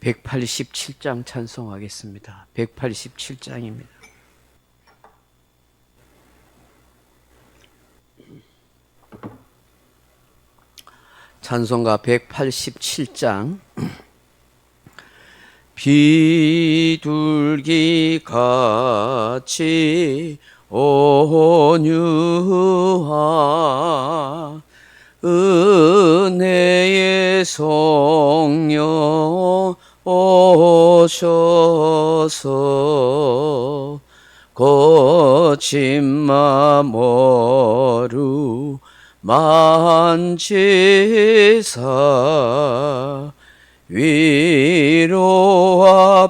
187장 찬송하겠습니다. 187장입니다. 찬송가 187장. 비둘기같이 온유한 은혜의 성령 오셔서 거친 맘 어루만지사 위로와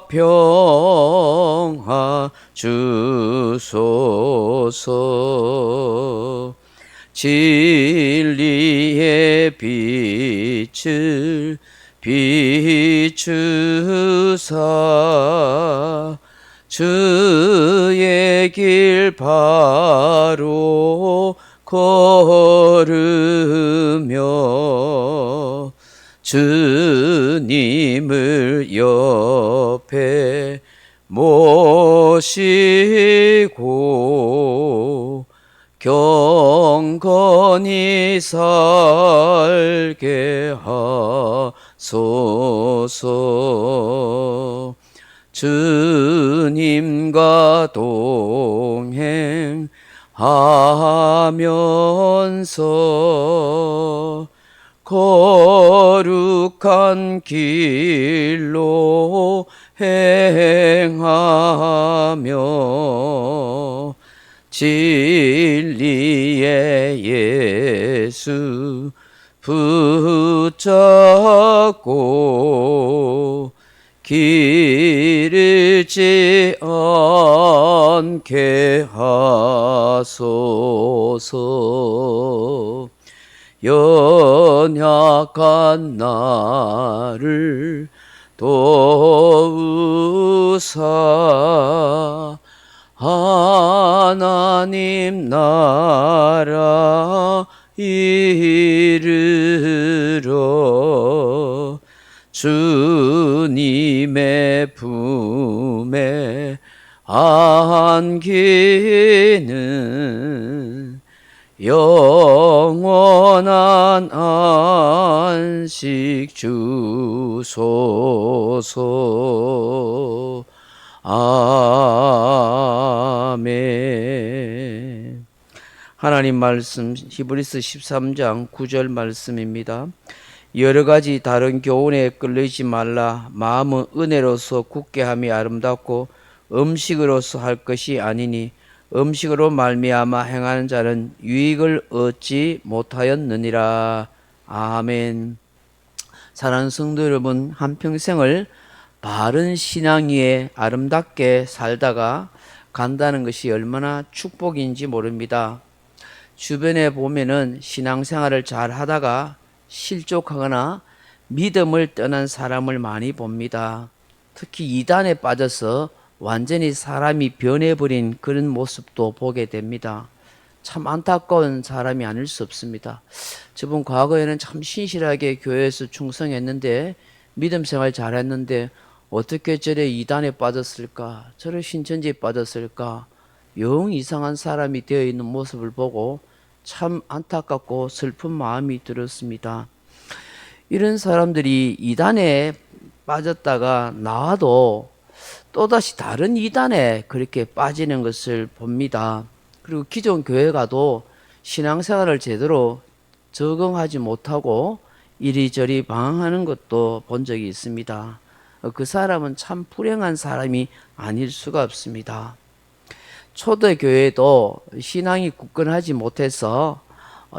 평화 주소서. 진리의 빛을 비추사 주의 길 바로 걸으며 주님을 옆에 모시고 경건히 살게 하소서. 주님과 동행하면서 거룩한 길로 행하며 진리의 예수 붙잡고 길 잃지 않게 하소서. 연약한 나를 도우사 하나님 나라 이르러 주님의 품에 안기는 영원한 안식 주소서. 아멘. 하나님 말씀 히브리서 13장 9절 말씀입니다. 여러 가지 다른 교훈에 끌리지 말라. 마음은 은혜로서 굳게 함이 아름답고 음식으로서 할 것이 아니니 음식으로 말미암아 행하는 자는 유익을 얻지 못하였느니라. 아멘. 사랑하는 성도 여러분, 한평생을 바른 신앙 위에 아름답게 살다가 간다는 것이 얼마나 축복인지 모릅니다. 주변에 보면은 신앙생활을 잘 하다가 실족하거나 믿음을 떠난 사람을 많이 봅니다. 특히 이단에 빠져서 완전히 사람이 변해버린 그런 모습도 보게 됩니다. 참 안타까운 사람이 아닐 수 없습니다. 저번 과거에는 참 신실하게 교회에서 충성했는데 믿음 생활 잘했는데 어떻게 저래 이단에 빠졌을까? 저래 신천지에 빠졌을까? 영 이상한 사람이 되어 있는 모습을 보고 참 안타깝고 슬픈 마음이 들었습니다. 이런 사람들이 이단에 빠졌다가 나와도 또다시 다른 이단에 그렇게 빠지는 것을 봅니다. 그리고 기존 교회 가도 신앙생활을 제대로 적응하지 못하고 이리저리 방황하는 것도 본 적이 있습니다. 그 사람은 참 불행한 사람이 아닐 수가 없습니다. 초대교회도 신앙이 굳건하지 못해서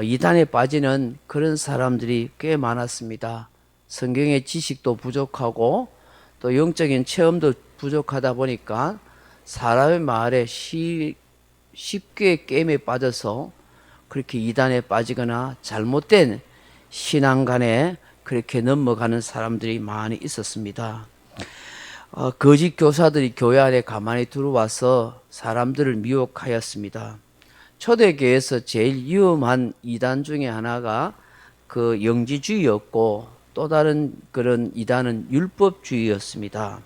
이단에 빠지는 그런 사람들이 꽤 많았습니다. 성경의 지식도 부족하고 또 영적인 체험도 부족하다 보니까 사람의 말에 쉽게 게임에 빠져서 그렇게 이단에 빠지거나 잘못된 신앙관에 그렇게 넘어가는 사람들이 많이 있었습니다. 거짓 교사들이 교회 안에 가만히 들어와서 사람들을 미혹하였습니다. 초대교회에서 제일 위험한 이단 중에 하나가 그 영지주의였고 또 다른 그런 이단은 율법주의였습니다.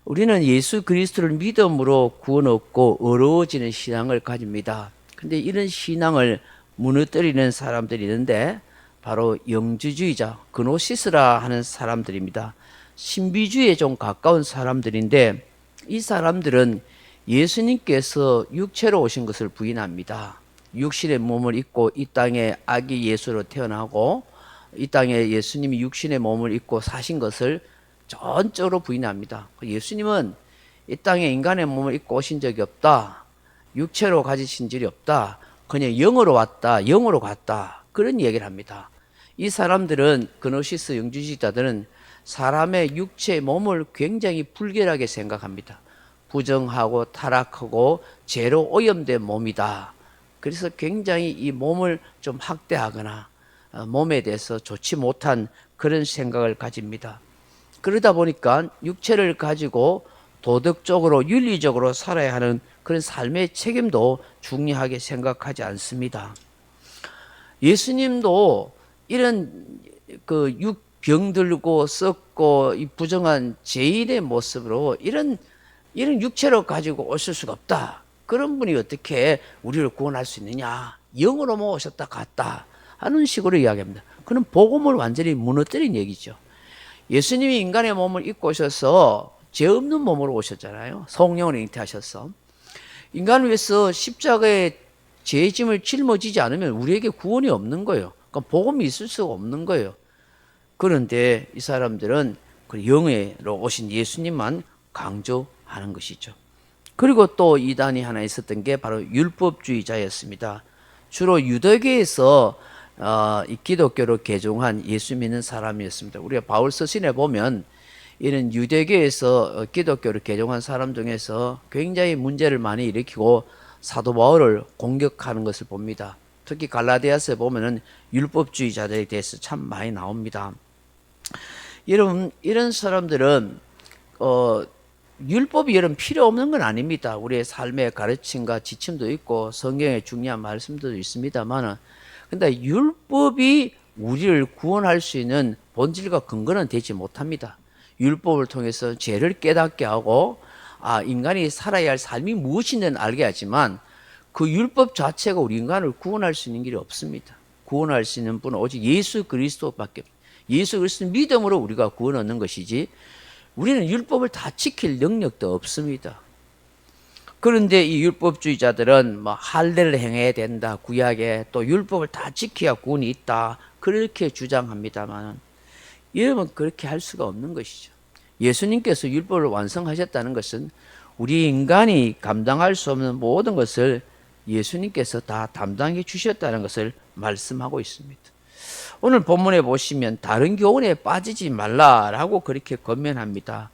우리는 예수 그리스도를 믿음으로 구원 얻고 어려워지는 신앙을 가집니다. 근데 이런 신앙을 무너뜨리는 사람들이 있는데 바로 영주주의자, 그노시스라 하는 사람들입니다. 신비주의에 좀 가까운 사람들인데 이 사람들은 예수님께서 육체로 오신 것을 부인합니다. 육신의 몸을 입고 이 땅에 아기 예수로 태어나고 이 땅에 예수님이 육신의 몸을 입고 사신 것을 전적으로 부인합니다. 예수님은 이 땅에 인간의 몸을 입고 오신 적이 없다. 육체로 가지신 적이 없다. 그냥 영으로 왔다. 영으로 갔다. 그런 얘기를 합니다. 이 사람들은 그노시스 영주주의자들은 사람의 육체의 몸을 굉장히 불결하게 생각합니다. 부정하고 타락하고 죄로 오염된 몸이다. 그래서 굉장히 이 몸을 좀 학대하거나 몸에 대해서 좋지 못한 그런 생각을 가집니다. 그러다 보니까 육체를 가지고 도덕적으로 윤리적으로 살아야 하는 그런 삶의 책임도 중요하게 생각하지 않습니다. 예수님도 이런 그 병들고 썩고 이 부정한 죄인의 모습으로 이런 육체로 가지고 오실 수가 없다. 그런 분이 어떻게 우리를 구원할 수 있느냐? 영으로만 오셨다 갔다 하는 식으로 이야기합니다. 그는 복음을 완전히 무너뜨린 얘기죠. 예수님이 인간의 몸을 입고 오셔서 죄 없는 몸으로 오셨잖아요. 성령을 잉태하셔서 인간을 위해서 십자가에 죄의 짐을 짊어지지 않으면 우리에게 구원이 없는 거예요. 그러니까 복음이 있을 수가 없는 거예요. 그런데 이 사람들은 그 영으로 오신 예수님만 강조하는 것이죠. 그리고 또 이단이 하나 있었던 게 바로 율법주의자였습니다. 주로 유대교에서 이 기독교로 개종한 예수 믿는 사람이었습니다. 우리가 바울 서신에 보면 이런 유대교에서 기독교를 개종한 사람 중에서 굉장히 문제를 많이 일으키고 사도 바울을 공격하는 것을 봅니다. 특히 갈라디아서에 보면은 율법주의자들에 대해서 참 많이 나옵니다. 여러분, 이런 사람들은 율법이 여러분 필요 없는 건 아닙니다. 우리의 삶의 가르침과 지침도 있고 성경에 중요한 말씀도 있습니다만, 근데 율법이 우리를 구원할 수 있는 본질과 근거는 되지 못합니다. 율법을 통해서 죄를 깨닫게 하고 인간이 살아야 할 삶이 무엇인지는 알게 하지만 그 율법 자체가 우리 인간을 구원할 수 있는 길이 없습니다. 구원할 수 있는 분은 오직 예수 그리스도밖에 없습니다. 예수 그리스도 믿음으로 우리가 구원 얻는 것이지 우리는 율법을 다 지킬 능력도 없습니다. 그런데 이 율법주의자들은 뭐 할례를 행해야 된다. 구약에 또 율법을 다 지켜야 구원이 있다. 그렇게 주장합니다만 여러분 그렇게 할 수가 없는 것이죠. 예수님께서 율법을 완성하셨다는 것은 우리 인간이 감당할 수 없는 모든 것을 예수님께서 다 담당해 주셨다는 것을 말씀하고 있습니다. 오늘 본문에 보시면 다른 교훈에 빠지지 말라라고 그렇게 권면합니다.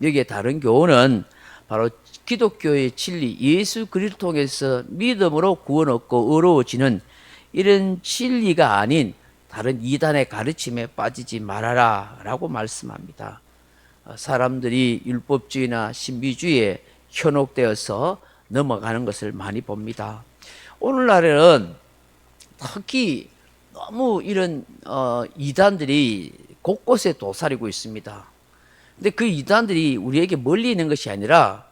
여기에 다른 교훈은 바로 기독교의 진리, 예수 그리스도 통해서 믿음으로 구원 얻고 의로워지는 이런 진리가 아닌 다른 이단의 가르침에 빠지지 말아라 라고 말씀합니다. 사람들이 율법주의나 신비주의에 현혹되어서 넘어가는 것을 많이 봅니다. 오늘날에는 특히 너무 이런 이단들이 곳곳에 도사리고 있습니다. 근데 그 이단들이 우리에게 멀리 있는 것이 아니라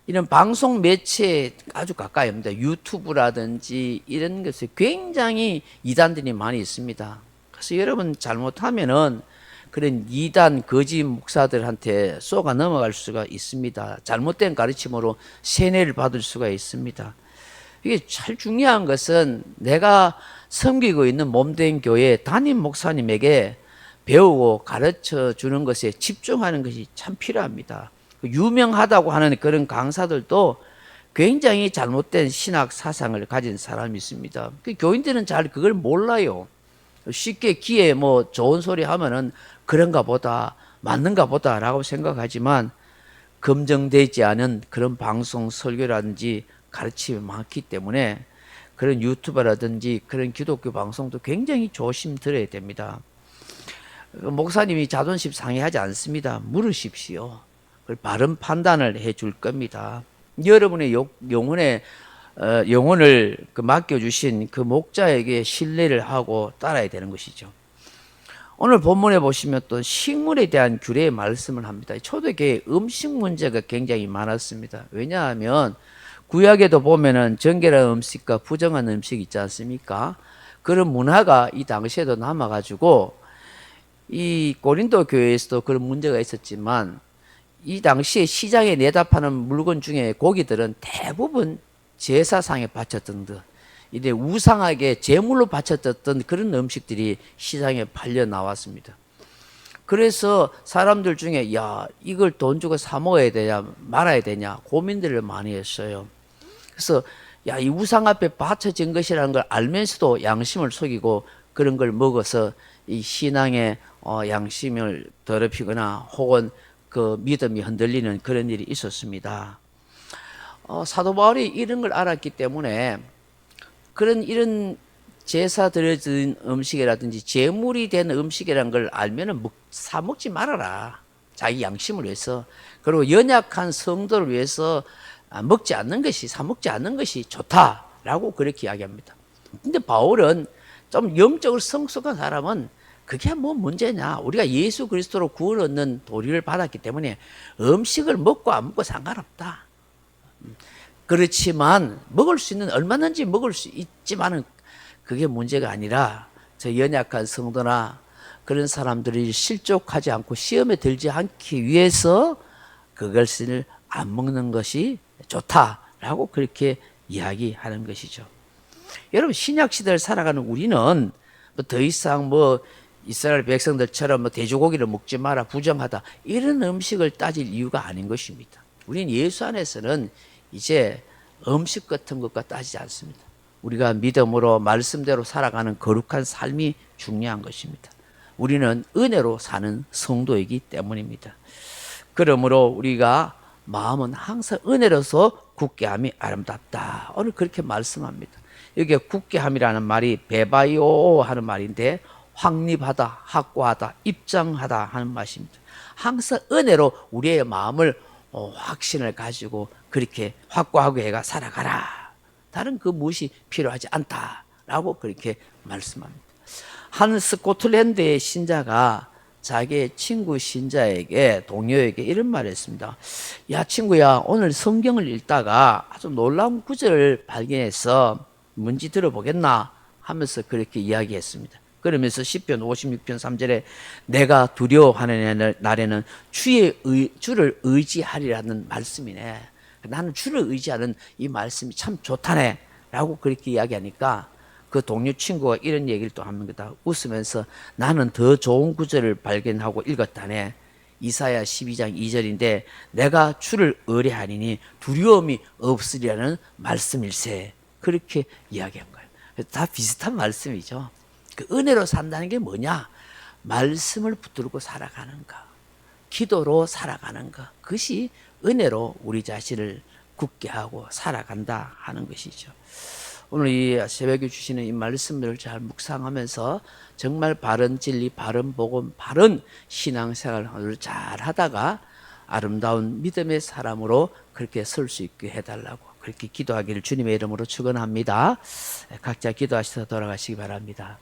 이런 방송 매체에 아주 가까이 합니다. 유튜브라든지 이런 것에 굉장히 이단들이 많이 있습니다. 그래서 여러분 잘못하면은 그런 이단 거짓 목사들한테 쏘가 넘어갈 수가 있습니다. 잘못된 가르침으로 세뇌를 받을 수가 있습니다. 이게 제일 중요한 것은 내가 섬기고 있는 몸된 교회 담임 목사님에게 배우고 가르쳐 주는 것에 집중하는 것이 참 필요합니다. 유명하다고 하는 그런 강사들도 굉장히 잘못된 신학 사상을 가진 사람이 있습니다. 그 교인들은 잘 그걸 몰라요. 쉽게 귀에 뭐 좋은 소리 하면은 그런가 보다, 맞는가 보다라고 생각하지만 검증되지 않은 그런 방송 설교라든지 가르침이 많기 때문에 그런 유튜버라든지 그런 기독교 방송도 굉장히 조심 들어야 됩니다. 목사님이 자존심 상해하지 않습니다. 물으십시오. 바른 판단을 해줄 겁니다. 여러분의 영혼을 맡겨주신 그 목자에게 신뢰를 하고 따라야 되는 것이죠. 오늘 본문에 보시면 또 식물에 대한 규례의 말씀을 합니다. 초대교회 음식 문제가 굉장히 많았습니다. 왜냐하면 구약에도 보면은 정결한 음식과 부정한 음식 있지 않습니까? 그런 문화가 이 당시에도 남아가지고 이 고린도 교회에서도 그런 문제가 있었지만 이 당시에 시장에 내다 파는 물건 중에 고기들은 대부분 제사상에 바쳤던 듯 이제 우상하게 제물로 바쳤던 그런 음식들이 시장에 팔려 나왔습니다. 그래서 사람들 중에 야 이걸 돈 주고 사 먹어야 되냐 말아야 되냐 고민들을 많이 했어요. 그래서 야 이 우상 앞에 바쳐진 것이라는 걸 알면서도 양심을 속이고 그런 걸 먹어서 이 신앙의 양심을 더럽히거나 혹은 그 믿음이 흔들리는 그런 일이 있었습니다. 사도 바울이 이런 걸 알았기 때문에 이런 제사 드려진 음식이라든지 제물이 된 음식이라는 걸 알면은 사 먹지 말아라. 자기 양심을 위해서. 그리고 연약한 성도를 위해서 먹지 않는 것이, 사 먹지 않는 것이 좋다라고 그렇게 이야기합니다. 근데 바울은 좀 영적으로 성숙한 사람은 그게 뭐 문제냐. 우리가 예수 그리스도로 구원 얻는 도리를 받았기 때문에 음식을 먹고 안 먹고 상관없다. 그렇지만 먹을 수 있는 얼마든지 먹을 수 있지만은 그게 문제가 아니라 저 연약한 성도나 그런 사람들이 실족하지 않고 시험에 들지 않기 위해서 그것을 안 먹는 것이 좋다라고 그렇게 이야기하는 것이죠. 여러분 신약 시대를 살아가는 우리는 더 이상 이스라엘 백성들처럼 돼지고기를 먹지 마라 부정하다 이런 음식을 따질 이유가 아닌 것입니다. 우리는 예수 안에서는 이제 음식 같은 것과 따지지 않습니다. 우리가 믿음으로 말씀대로 살아가는 거룩한 삶이 중요한 것입니다. 우리는 은혜로 사는 성도이기 때문입니다. 그러므로 우리가 마음은 항상 은혜로서 굳게함이 아름답다. 오늘 그렇게 말씀합니다. 여기에 굳게함이라는 말이 베바이오 하는 말인데 확립하다, 확고하다, 입장하다 하는 말입니다. 항상 은혜로 우리의 마음을 확신을 가지고 그렇게 확고하게 해가 살아가라. 다른 그 무엇이 필요하지 않다라고 그렇게 말씀합니다. 한 스코틀랜드의 신자가 자기의 친구 신자에게 동료에게 이런 말을 했습니다. 야 친구야 오늘 성경을 읽다가 아주 놀라운 구절을 발견해서 뭔지 들어보겠나 하면서 그렇게 이야기했습니다. 그러면서 시편 56편 3절에 내가 두려워하는 날에는 주를 의지하리라는 말씀이네. 나는 주를 의지하는 이 말씀이 참 좋다네 라고 그렇게 이야기하니까 그 동료 친구가 이런 얘기를 또 합니다. 웃으면서 나는 더 좋은 구절을 발견하고 읽었다네. 이사야 12장 2절인데 내가 주를 의뢰하리니 두려움이 없으리라는 말씀일세. 그렇게 이야기한 거예요. 다 비슷한 말씀이죠. 그 은혜로 산다는 게 뭐냐? 말씀을 붙들고 살아가는 것, 기도로 살아가는 것, 그것이 은혜로 우리 자신을 굳게 하고 살아간다 하는 것이죠. 오늘 이 새벽에 주시는 이 말씀들을 잘 묵상하면서 정말 바른 진리, 바른 복음, 바른 신앙생활을 잘 하다가 아름다운 믿음의 사람으로 그렇게 설 수 있게 해달라고 그렇게 기도하기를 주님의 이름으로 축원합니다. 각자 기도하셔서 돌아가시기 바랍니다.